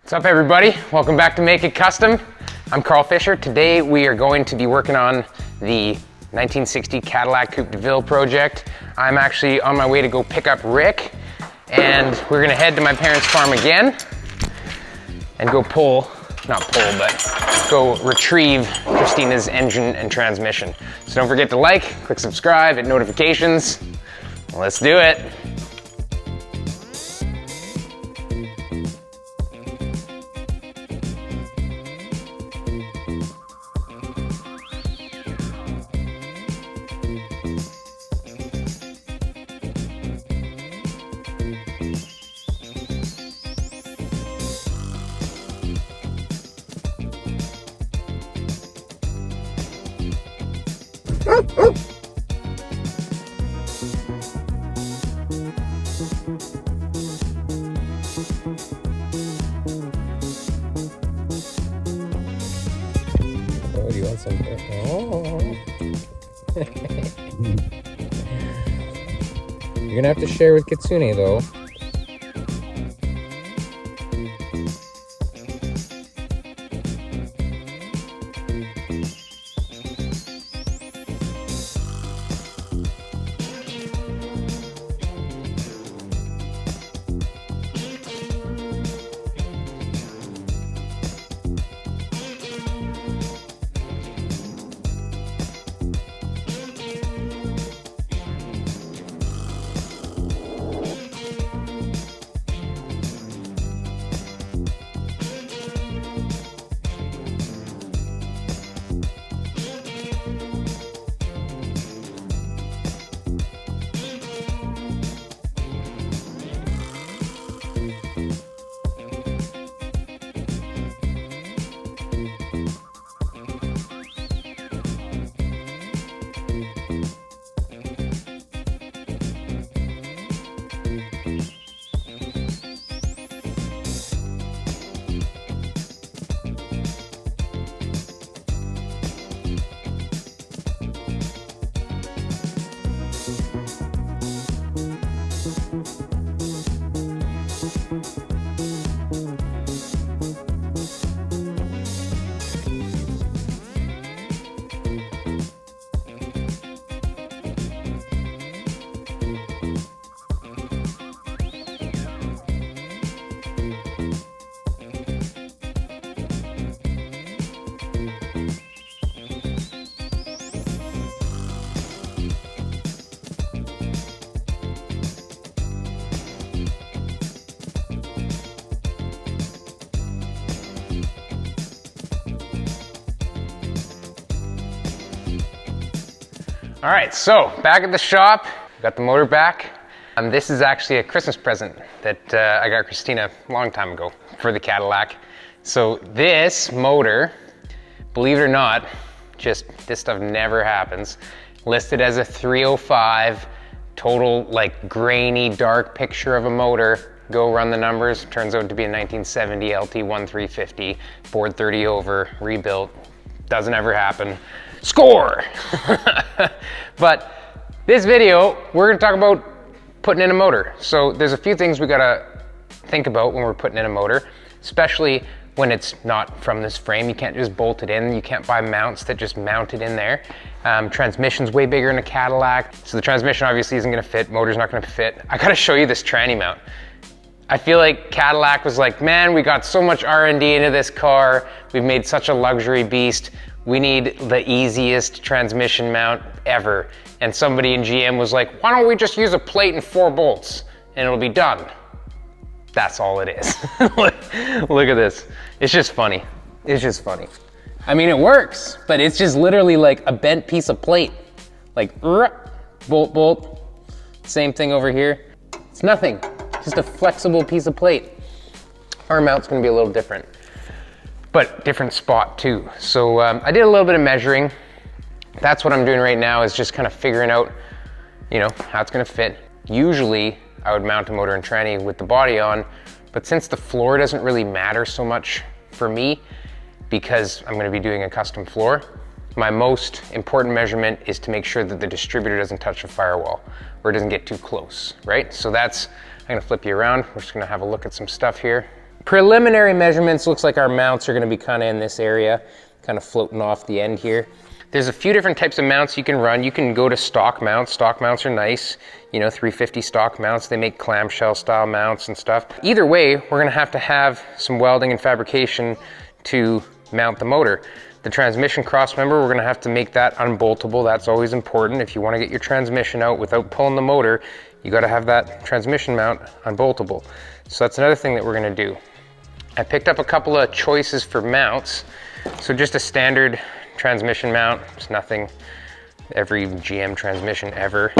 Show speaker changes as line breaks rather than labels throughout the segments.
What's up everybody? Welcome back to Make It Kustom. I'm Carl Fisher. Today we are going to be working on the 1960 Cadillac Coupe de Ville project. I'm actually on my way to go pick up Rick, and we're gonna head to my parents' farm again and go go retrieve Kristinas' engine and transmission. So don't forget to like, click subscribe, hit notifications. Let's do it. Oh, do you want some? Oh. You're gonna have to share with Kitsune though. All right, so back at the shop, got the motor back. This is actually a Christmas present that I got Kristina a long time ago for the Cadillac. So this motor, believe it or not, just this stuff never happens, listed as a 305, total like grainy, dark picture of a motor. Go run the numbers, turns out to be a 1970 LT1350, board 30 over, rebuilt, doesn't ever happen. Score! But this video, we're gonna talk about putting in a motor. So there's a few things we gotta think about when we're putting in a motor, especially when it's not from this frame. You can't just bolt it in. You can't buy mounts that just mount it in there. Transmission's way bigger in a Cadillac. So the transmission obviously isn't gonna fit, motor's not gonna fit. I gotta show you this tranny mount. I feel like Cadillac was like, man, we got so much R&D into this car. We've made such a luxury beast. We need the easiest transmission mount ever. And somebody in GM was like, why don't we just use a plate and 4 bolts and it'll be done. That's all it is. Look at this. It's just funny. It's just funny. I mean, it works, but it's just literally like a bent piece of plate. Like, bolt, bolt. Same thing over here. It's nothing, just a flexible piece of plate. Our mount's gonna be a little different, but different spot too. So I did a little bit of measuring. That's what I'm doing right now, is just kind of figuring out, you know, how it's gonna fit. Usually I would mount a motor and tranny with the body on, but since the floor doesn't really matter so much for me, because I'm gonna be doing a custom floor, my most important measurement is to make sure that the distributor doesn't touch the firewall or it doesn't get too close, right? So that's, I'm gonna flip you around. We're just gonna have a look at some stuff here. Preliminary measurements, looks like our mounts are gonna be kind of in this area, kind of floating off the end here. There's a few different types of mounts you can run. You can go to stock mounts. Stock mounts are nice, you know, 350 stock mounts. They make clamshell style mounts and stuff. Either way, we're gonna have to have some welding and fabrication to mount the motor. The transmission cross member, we're gonna have to make that unboltable. That's always important. If you wanna get your transmission out without pulling the motor, you gotta have that transmission mount unboltable. So that's another thing that we're gonna do. I picked up a couple of choices for mounts. So just a standard transmission mount. It's nothing, every GM transmission ever.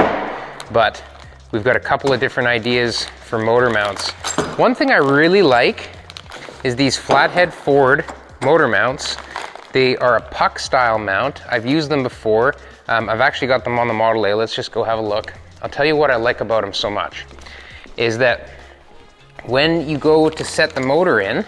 But we've got a couple of different ideas for motor mounts. One thing I really like is these flathead Ford motor mounts. They are a puck style mount. I've used them before. I've actually got them on the Model A. Let's just go have a look. I'll tell you what I like about them so much is that when you go to set the motor in,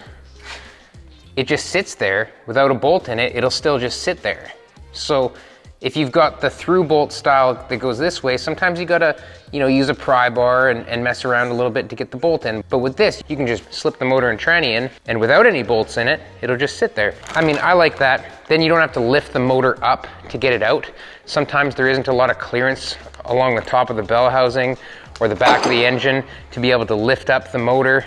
it just sits there without a bolt in it. It'll still just sit there. So if you've got the through bolt style that goes this way, sometimes you gotta, you know, use a pry bar and mess around a little bit to get the bolt in. But with this, you can just slip the motor and tranny in, and without any bolts in it, it'll just sit there. I mean, I like that. Then you don't have to lift the motor up to get it out. Sometimes there isn't a lot of clearance along the top of the bell housing or the back of the engine to be able to lift up the motor,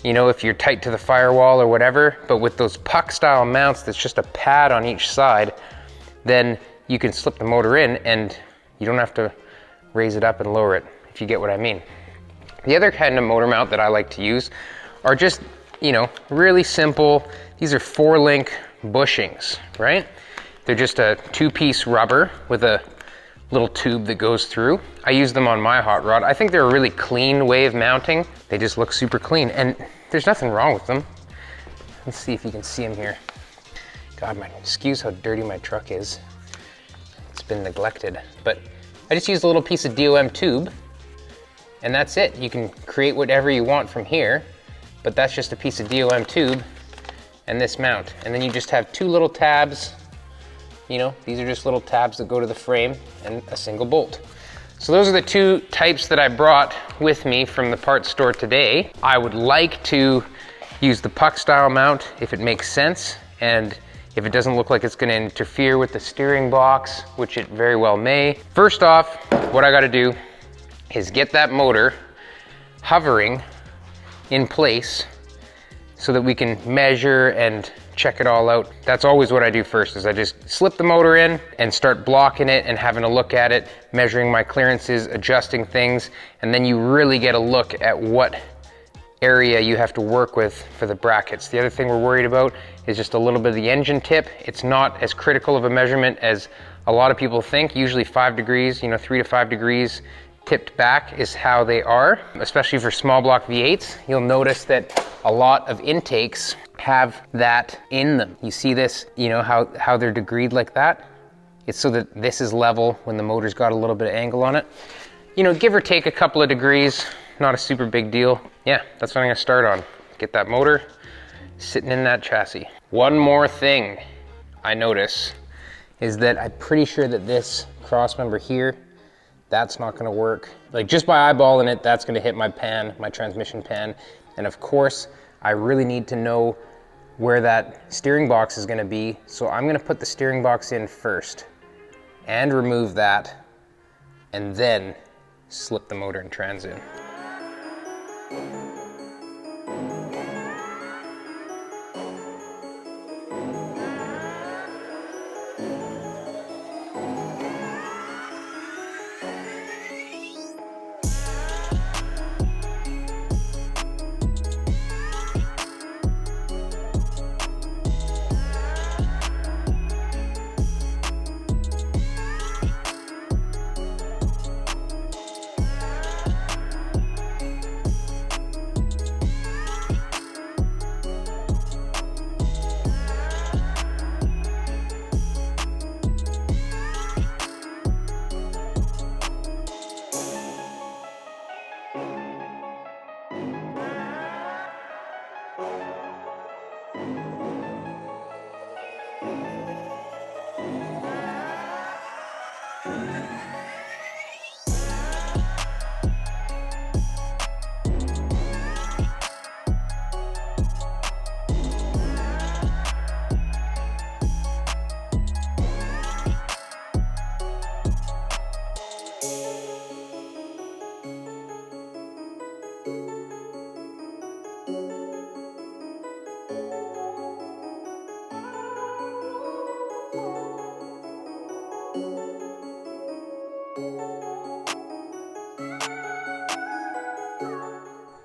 you know, if you're tight to the firewall or whatever. But with those puck style mounts, that's just a pad on each side, then you can slip the motor in and you don't have to raise it up and lower it, if you get what I mean. The other kind of motor mount that I like to use are just, you know, really simple. These are 4-link bushings, right? They're just a 2-piece rubber with a little tube that goes through. I use them on my hot rod. I think they're a really clean way of mounting. They just look super clean, and there's nothing wrong with them. Let's see if you can see them here. God, excuse how dirty my truck is. It's been neglected, but I just used a little piece of DOM tube, and that's it. You can create whatever you want from here, but that's just a piece of DOM tube and this mount. And then you just have 2 little tabs. You know, these are just little tabs that go to the frame and a single bolt. So those are the 2 types that I brought with me from the parts store today. I would like to use the puck style mount if it makes sense, and if it doesn't look like it's gonna interfere with the steering box, which it very well may. First off, what I gotta do is get that motor hovering in place so that we can measure and check it all out. That's always what I do first, is I just slip the motor in and start blocking it and having a look at it, measuring my clearances, adjusting things, and then you really get a look at what area you have to work with for the brackets. The other thing we're worried about is just a little bit of the engine tip. It's not as critical of a measurement as a lot of people think. Usually 5 degrees, you know, 3 to 5 degrees tipped back is how they are, especially for small block V8s. You'll notice that a lot of intakes have that in them. You see this, you know, how they're degreed like that? It's so that this is level when the motor's got a little bit of angle on it. You know, give or take a couple of degrees, not a super big deal. Yeah, that's what I'm gonna start on. Get that motor sitting in that chassis. One more thing I notice is that I'm pretty sure that this cross member here, that's not gonna work. Like, just by eyeballing it, that's gonna hit my pan, my transmission pan. And of course, I really need to know where that steering box is gonna be. So I'm gonna put the steering box in first and remove that, and then slip the motor and trans in.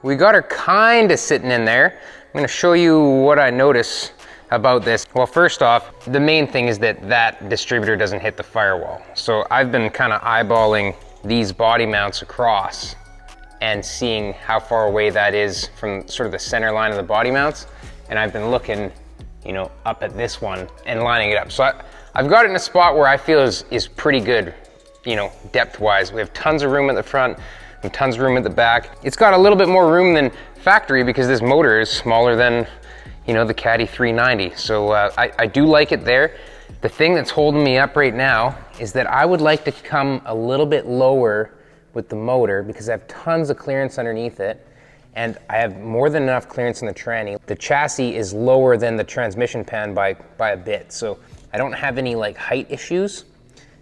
we got her kind of sitting in there. I'm gonna show you what I notice about this. Well, first off, the main thing is that distributor doesn't hit the firewall. So I've been kind of eyeballing these body mounts across and seeing how far away that is from sort of the center line of the body mounts. And I've been looking, you know, up at this one and lining it up. So I've got it in a spot where I feel is pretty good, you know, depth-wise. We have tons of room at the front and tons of room at the back. It's got a little bit more room than factory because this motor is smaller than, you know, the Caddy 390. So I do like it there. The thing that's holding me up right now is that I would like to come a little bit lower with the motor because I have tons of clearance underneath it and I have more than enough clearance in the tranny. The chassis is lower than the transmission pan by a bit, so I don't have any like height issues.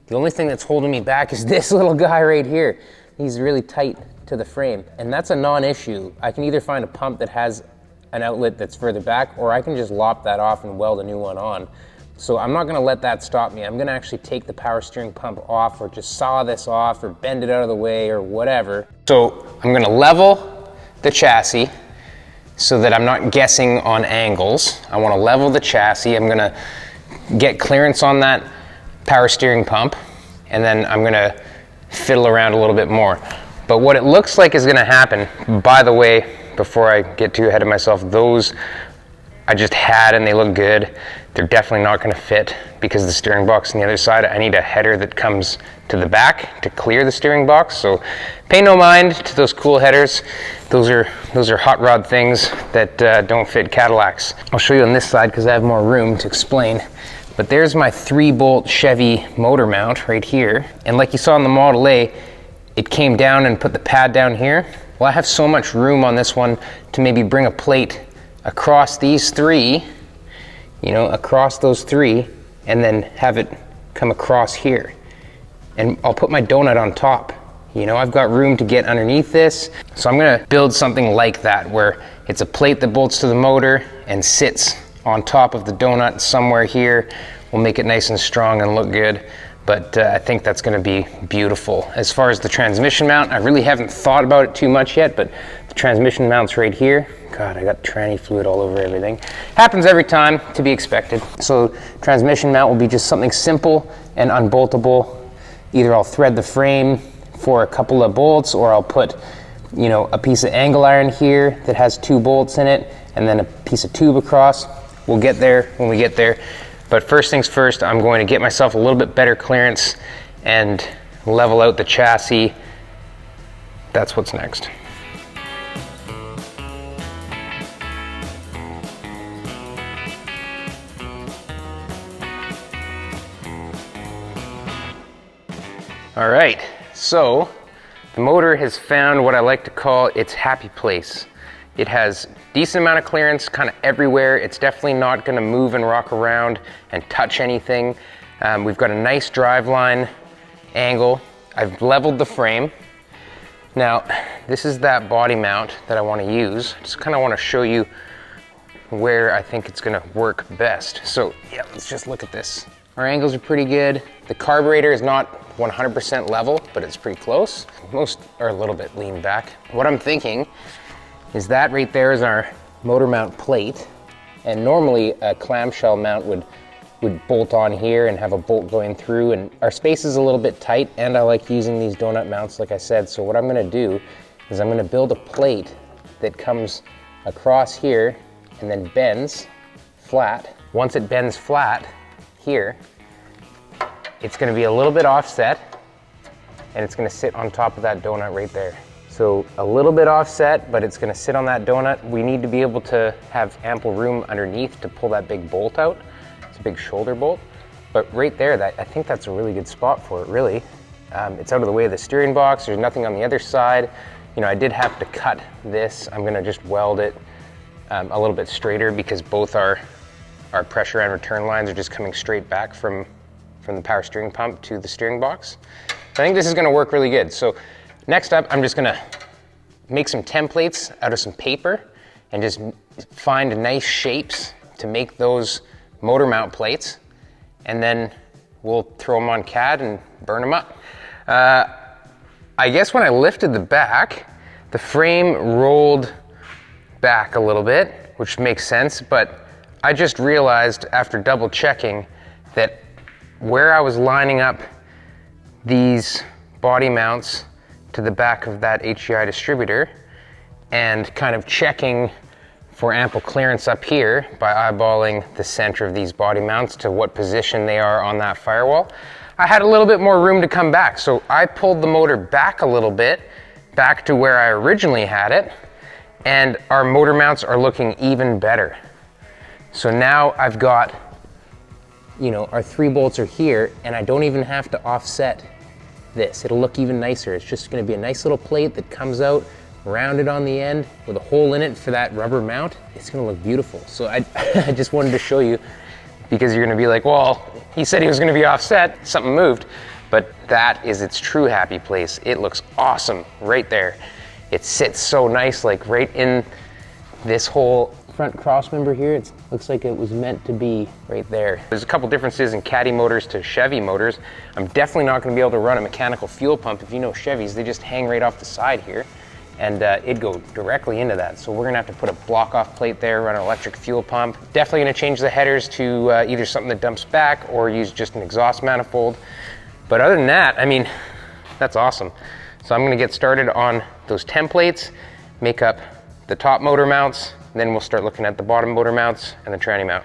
The only thing that's holding me back is this little guy right here. He's really tight to the frame, and that's a non-issue. I can either find a pump that has an outlet that's further back, or I can just lop that off and weld a new one on. So I'm not gonna let that stop me. I'm gonna actually take the power steering pump off or just saw this off or bend it out of the way or whatever. So I'm gonna level the chassis so that I'm not guessing on angles. I wanna level the chassis. I'm gonna get clearance on that power steering pump, and then I'm gonna fiddle around a little bit more. But what it looks like is gonna happen, by the way, before I get too ahead of myself, those I just had and they look good. They're definitely not gonna fit because the steering box on the other side, I need a header that comes to the back to clear the steering box. So pay no mind to those cool headers. Those are hot rod things that don't fit Cadillacs. I'll show you on this side because I have more room to explain. But there's my 3-bolt Chevy motor mount right here. And like you saw in the Model A, it came down and put the pad down here. Well, I have so much room on this one to maybe bring a plate across these 3, you know, across those 3, and then have it come across here. And I'll put my donut on top. You know, I've got room to get underneath this. So I'm gonna build something like that, where it's a plate that bolts to the motor and sits on top of the donut somewhere here. We'll make it nice and strong and look good. But I think that's gonna be beautiful. As far as the transmission mount, I really haven't thought about it too much yet, but the transmission mount's right here. God, I got tranny fluid all over everything. Happens every time, to be expected. So transmission mount will be just something simple and unboltable. Either I'll thread the frame for a couple of bolts, or I'll put, you know, a piece of angle iron here that has 2 bolts in it, and then a piece of tube across. We'll get there when we get there. But first things first, I'm going to get myself a little bit better clearance and level out the chassis. That's what's next. All right, so the motor has found what I like to call its happy place. It has decent amount of clearance kind of everywhere. It's definitely not gonna move and rock around and touch anything. We've got a nice driveline angle. I've leveled the frame. Now, this is that body mount that I wanna use. Just kind of wanna show you where I think it's gonna work best. So yeah, let's just look at this. Our angles are pretty good. The carburetor is not 100% level, but it's pretty close. Most are a little bit leaned back. What I'm thinking is that right there is our motor mount plate. And normally a clamshell mount would bolt on here and have a bolt going through, and our space is a little bit tight, and I like using these donut mounts like I said. So what I'm gonna do is I'm gonna build a plate that comes across here and then bends flat. Once it bends flat here, it's gonna be a little bit offset, and it's gonna sit on top of that donut right there. So a little bit offset, but it's gonna sit on that donut. We need to be able to have ample room underneath to pull that big bolt out. It's a big shoulder bolt. But right there, I think that's a really good spot for it, really. It's out of the way of the steering box. There's nothing on the other side. You know, I did have to cut this. I'm gonna just weld it a little bit straighter because both our pressure and return lines are just coming straight back from the power steering pump to the steering box. So I think this is gonna work really good. So next up, I'm just gonna make some templates out of some paper and just find nice shapes to make those motor mount plates. And then we'll throw them on CAD and burn them up. I guess when I lifted the back, The frame rolled back a little bit, which makes sense, but I just realized after double checking that where I was lining up these body mounts to the back of that HEI distributor and kind of checking for ample clearance up here by eyeballing the center of these body mounts to what position they are on that firewall, I had a little bit more room to come back. So I pulled the motor back a little bit, back to where I originally had it, and our motor mounts are looking even better. So now I've got, you know, our 3 bolts are here, and I don't even have to offset this. It'll look even nicer. It's just gonna be a nice little plate that comes out, rounded on the end, with a hole in it for that rubber mount. It's gonna look beautiful. So I just wanted to show you, because you're gonna be like, well, he said he was gonna be offset, something moved. But that is its true happy place. It looks awesome right there. It sits so nice, like right in this whole front cross member here. It looks like it was meant to be right there. There's a couple differences in Caddy motors to Chevy motors. I'm definitely not gonna be able to run a mechanical fuel pump. If you know Chevys, they just hang right off the side here, and it'd go directly into that. So we're gonna have to put a block off plate there, run an electric fuel pump. Definitely gonna change the headers to either something that dumps back or use just an exhaust manifold. But other than that, I mean, that's awesome. So I'm gonna get started on those templates, make up the top motor mounts, and then we'll start looking at the bottom motor mounts and the tranny mount.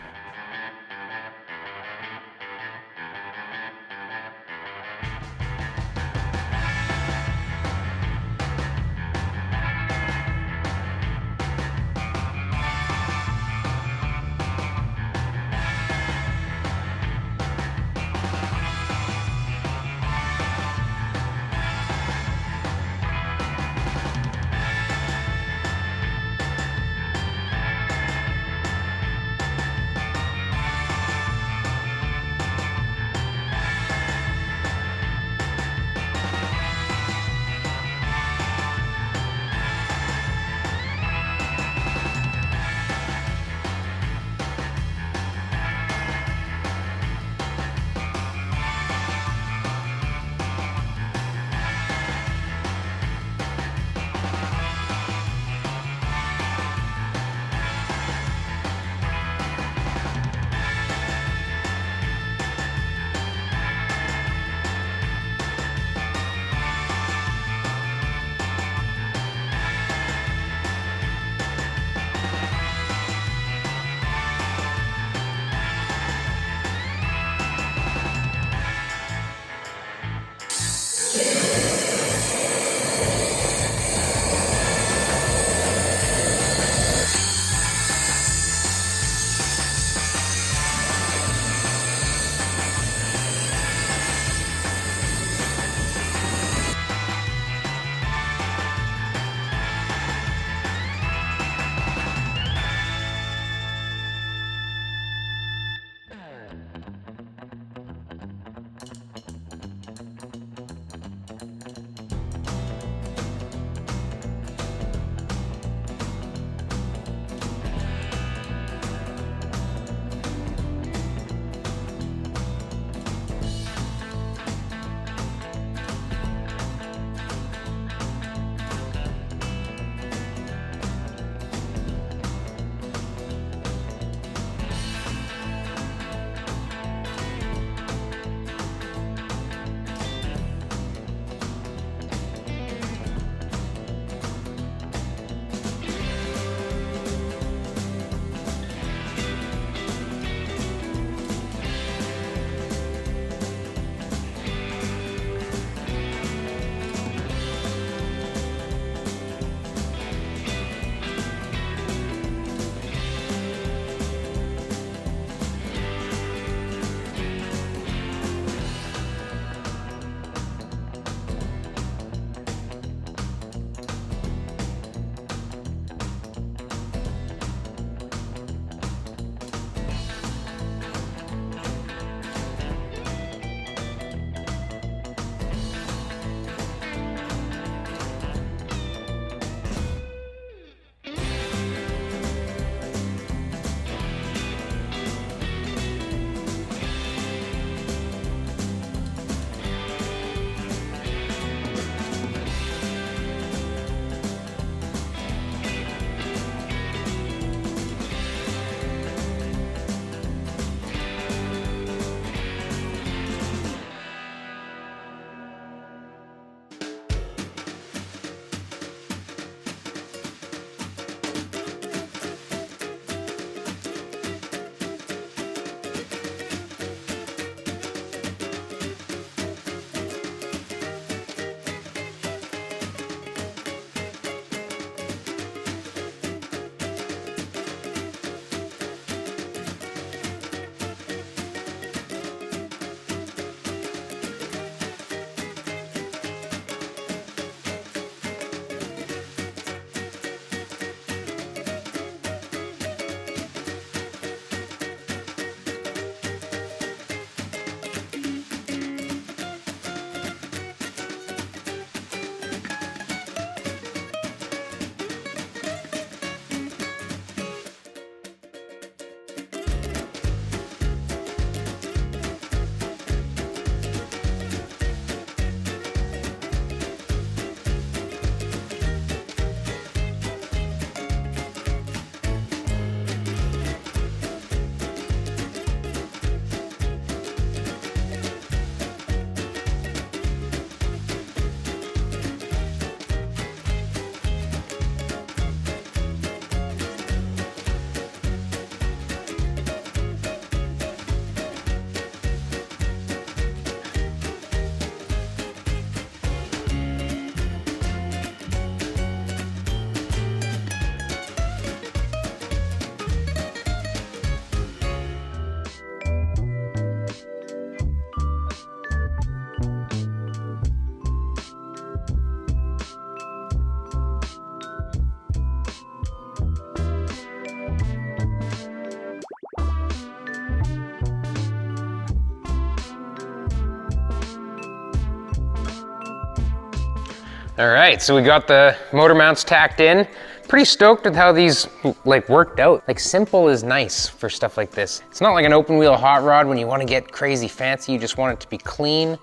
All right, so we got the motor mounts tacked in. Pretty stoked with how these like worked out. Like simple is nice for stuff like this. It's not like an open wheel hot rod when you want to get crazy fancy. You just want it to be clean and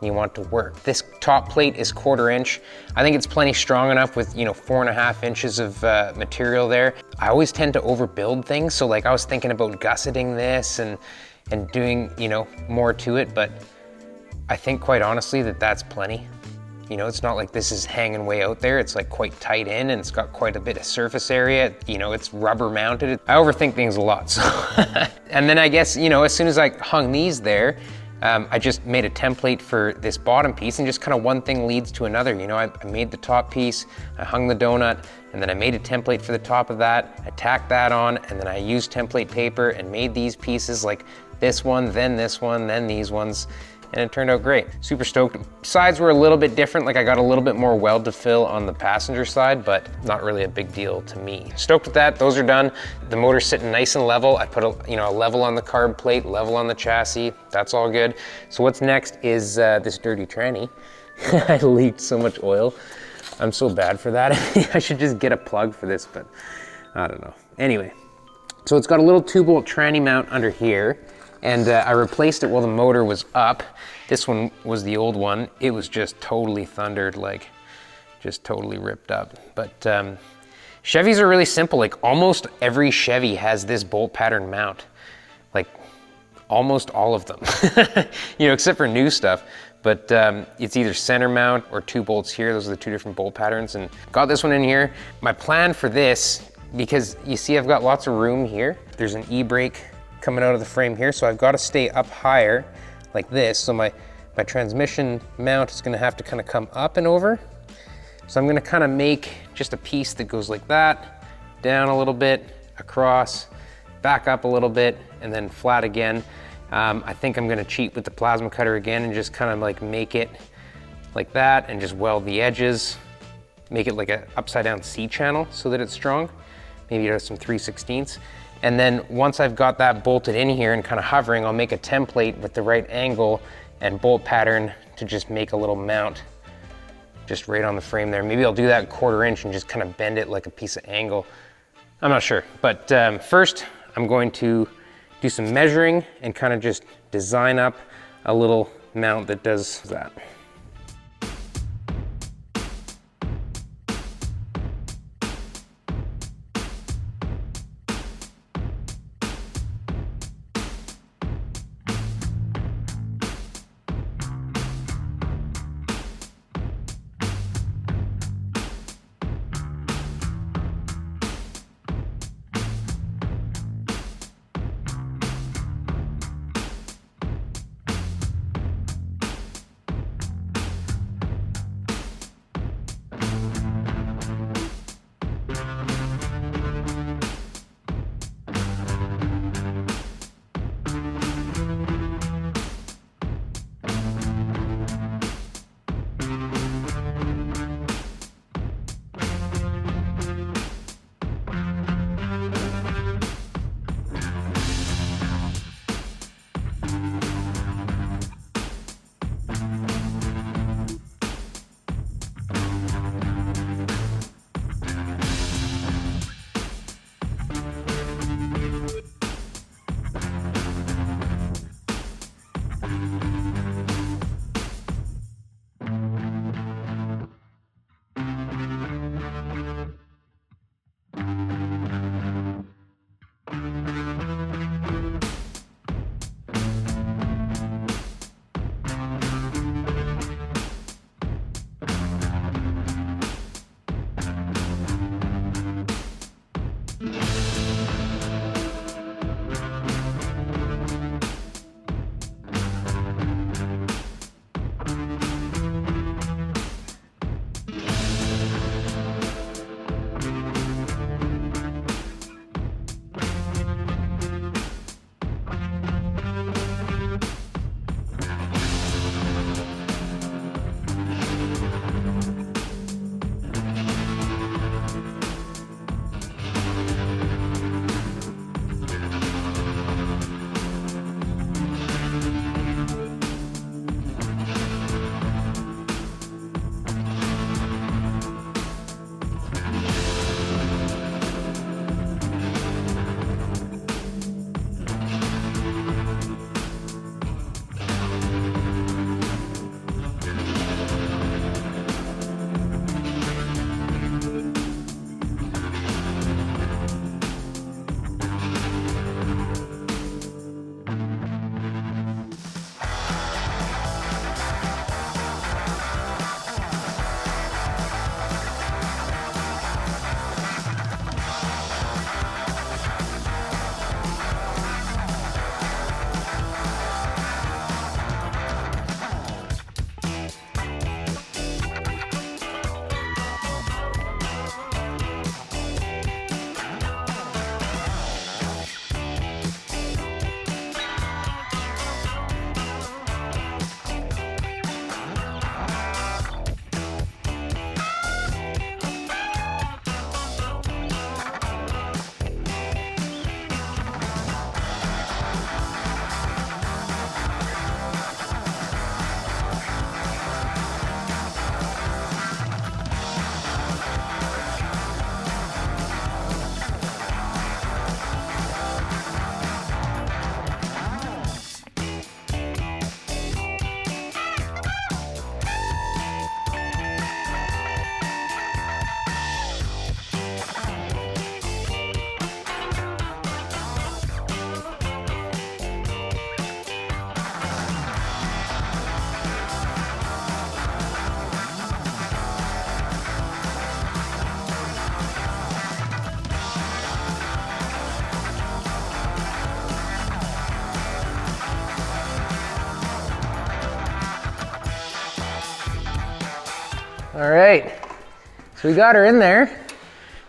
you want it to work. This top plate is 1/4 inch. I think it's plenty strong enough with, you know, 4.5 inches of material there. I always tend to overbuild things. So like I was thinking about gusseting this and doing, you know, more to it, but I think quite honestly that that's plenty. You know, it's not like this is hanging way out there. It's like quite tight in and it's got quite a bit of surface area. You know, it's rubber mounted. I overthink things a lot, so. And then I guess, you know, as soon as I hung these there, I just made a template for this bottom piece and just kind of one thing leads to another. You know, I made the top piece, I hung the donut, and then I made a template for the top of that. I tacked that on, and then I used template paper and made these pieces like this one, then these ones. And it turned out great. Super stoked. Sides were a little bit different. Like I got a little bit more weld to fill on the passenger side, but not really a big deal to me. Stoked with that, those are done. The motor's sitting nice and level. I put a level on the carb plate, level on the chassis. That's all good. So what's next is this dirty tranny. I leaked so much oil. I'm so bad for that. I should just get a plug for this, but I don't know. Anyway, so it's got a little 2-bolt tranny mount under here. And I replaced it while the motor was up. This one was the old one. It was just totally thundered, like just totally ripped up. But Chevys are really simple. Like almost every Chevy has this bolt pattern mount. Like almost all of them, you know, except for new stuff. But it's either center mount or 2 bolts here. Those are the 2 different bolt patterns. And got this one in here. My plan for this, because you see I've got lots of room here. There's an e-brake coming out of the frame here, so I've got to stay up higher like this. So my transmission mount is going to have to kind of come up and over. So I'm going to kind of make just a piece that goes like that, down a little bit, across, back up a little bit, and then flat again. I think I'm going to cheat with the plasma cutter again and just kind of like make it like that and just weld the edges, make it like an upside down C channel so that it's strong. Maybe it has some 3/16. And then once I've got that bolted in here and kind of hovering, I'll make a template with the right angle and bolt pattern to just make a little mount just right on the frame there. Maybe I'll do that 1/4 inch and just kind of bend it like a piece of angle. I'm not sure, but first I'm going to do some measuring and kind of just design up a little mount that does that. All right, so we got her in there.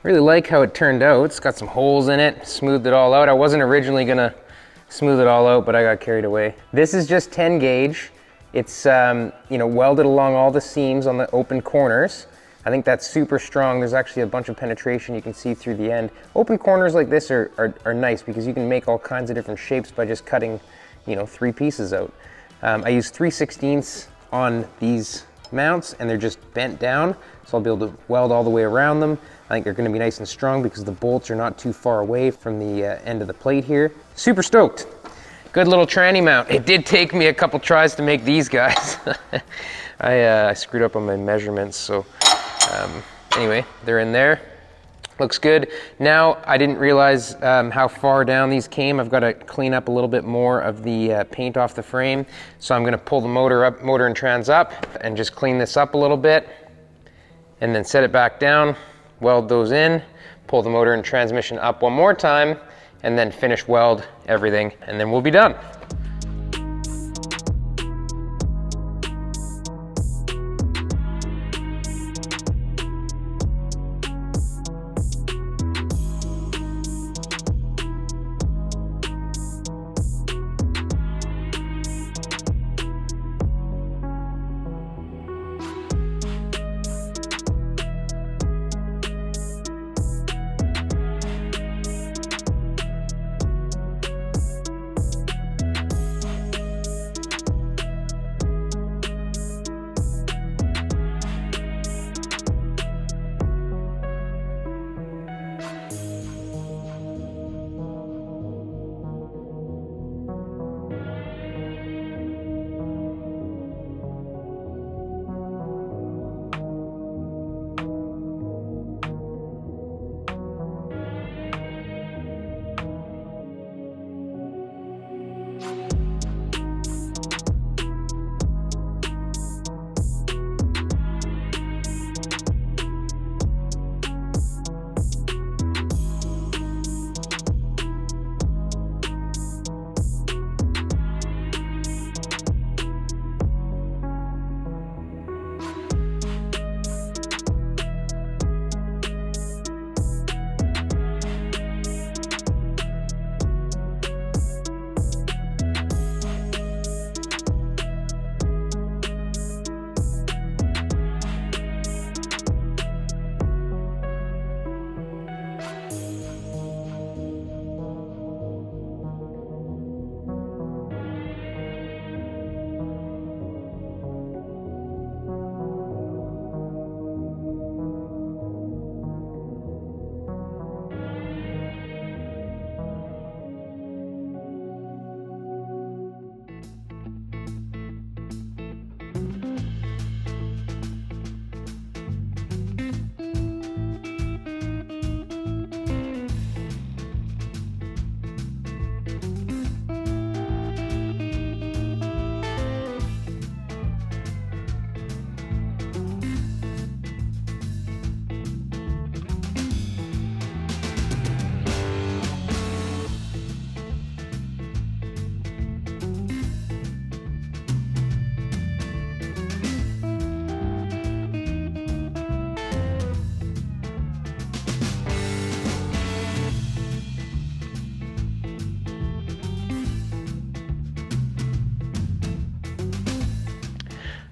Really like how it turned out. It's got some holes in it, smoothed it all out. I wasn't originally gonna smooth it all out, but I got carried away. This is just 10 gauge. It's you know, welded along all the seams on the open corners. I think that's super strong. There's actually a bunch of penetration you can see through the end. Open corners like this are nice because you can make all kinds of different shapes by just cutting, you know, 3 pieces out. I use 3/16 on these mounts and they're just bent down, so I'll be able to weld all the way around them. I think they're gonna be nice and strong because the bolts are not too far away from the end of the plate here. Super stoked. Good little tranny mount. It did take me a couple tries to make these guys. I screwed up on my measurements, so anyway, they're in there. Looks good. Now, I didn't realize how far down these came. I've got to clean up a little bit more of the paint off the frame. So I'm gonna pull the motor and trans up and just clean this up a little bit and then set it back down, weld those in, pull the motor and transmission up one more time, and then finish weld everything, and then we'll be done.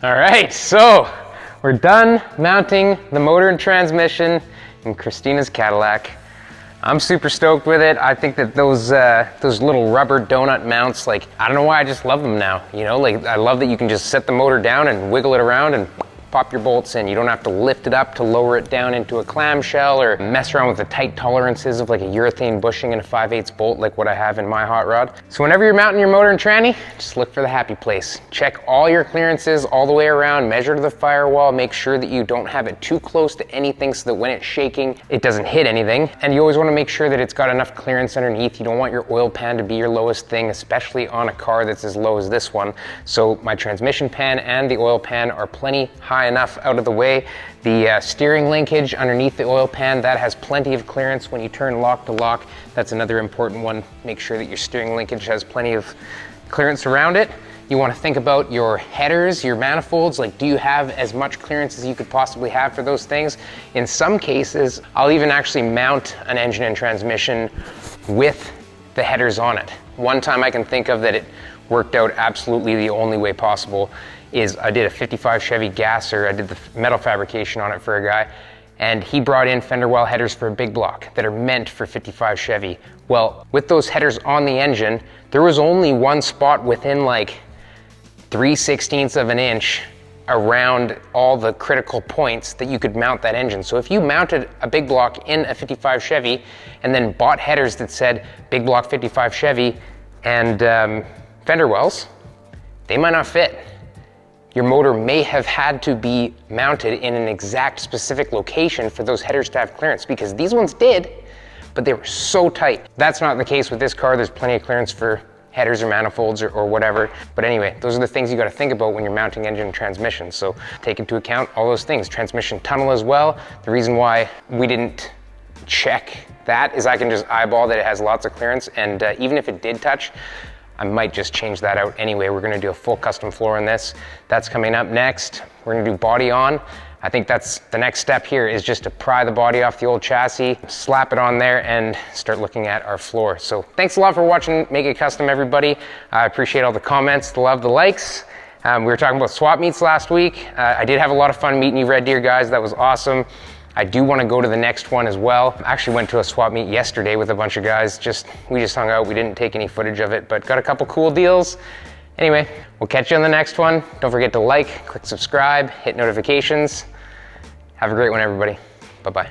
All right, so we're done mounting the motor and transmission in Kristina's Cadillac. I'm super stoked with it. I think that those little rubber donut mounts, like, I don't know why, I just love them now. You know, like, I love that you can just set the motor down and wiggle it around and pop your bolts in. You don't have to lift it up to lower it down into a clamshell or mess around with the tight tolerances of like a urethane bushing and a 5/8 bolt like what I have in my hot rod. So whenever you're mounting your motor and tranny, just look for the happy place. Check all your clearances all the way around, measure to the firewall, make sure that you don't have it too close to anything so that when it's shaking, it doesn't hit anything. And you always want to make sure that it's got enough clearance underneath. You don't want your oil pan to be your lowest thing, especially on a car that's as low as this one. So my transmission pan and the oil pan are plenty high enough out of the way. The steering linkage underneath the oil pan, that has plenty of clearance when you turn lock to lock. That's another important one. Make sure that your steering linkage has plenty of clearance around it. You want to think about your headers, your manifolds, like do you have as much clearance as you could possibly have for those things? In some cases, I'll even actually mount an engine and transmission with the headers on it. One time I can think of that it worked out absolutely the only way possible is I did a 55 Chevy gasser. I did the metal fabrication on it for a guy, and he brought in fender well headers for a big block that are meant for 55 Chevy. Well, with those headers on the engine, there was only one spot within like 3/16 of an inch around all the critical points that you could mount that engine. So if you mounted a big block in a 55 Chevy and then bought headers that said big block 55 Chevy and fender wells, they might not fit. Your motor may have had to be mounted in an exact specific location for those headers to have clearance, because these ones did, but they were so tight. That's not the case with this car. There's plenty of clearance for headers or manifolds or whatever. But anyway, those are the things you got to think about when you're mounting engine and transmission. So take into account all those things. Transmission tunnel as well. The reason why we didn't check that is I can just eyeball that it has lots of clearance, and even if it did touch, I might just change that out anyway. We're gonna do a full custom floor on this. That's coming up next. We're gonna do body on. I think that's the next step here, is just to pry the body off the old chassis, slap it on there, and start looking at our floor. So thanks a lot for watching Make It Kustom, everybody. I appreciate all the comments, the love, the likes. We were talking about swap meets last week. I did have a lot of fun meeting you Red Deer guys. That was awesome. I do want to go to the next one as well. I actually went to a swap meet yesterday with a bunch of guys. We just hung out. We didn't take any footage of it, but got a couple cool deals. Anyway, we'll catch you on the next one. Don't forget to like, click subscribe, hit notifications. Have a great one, everybody. Bye-bye.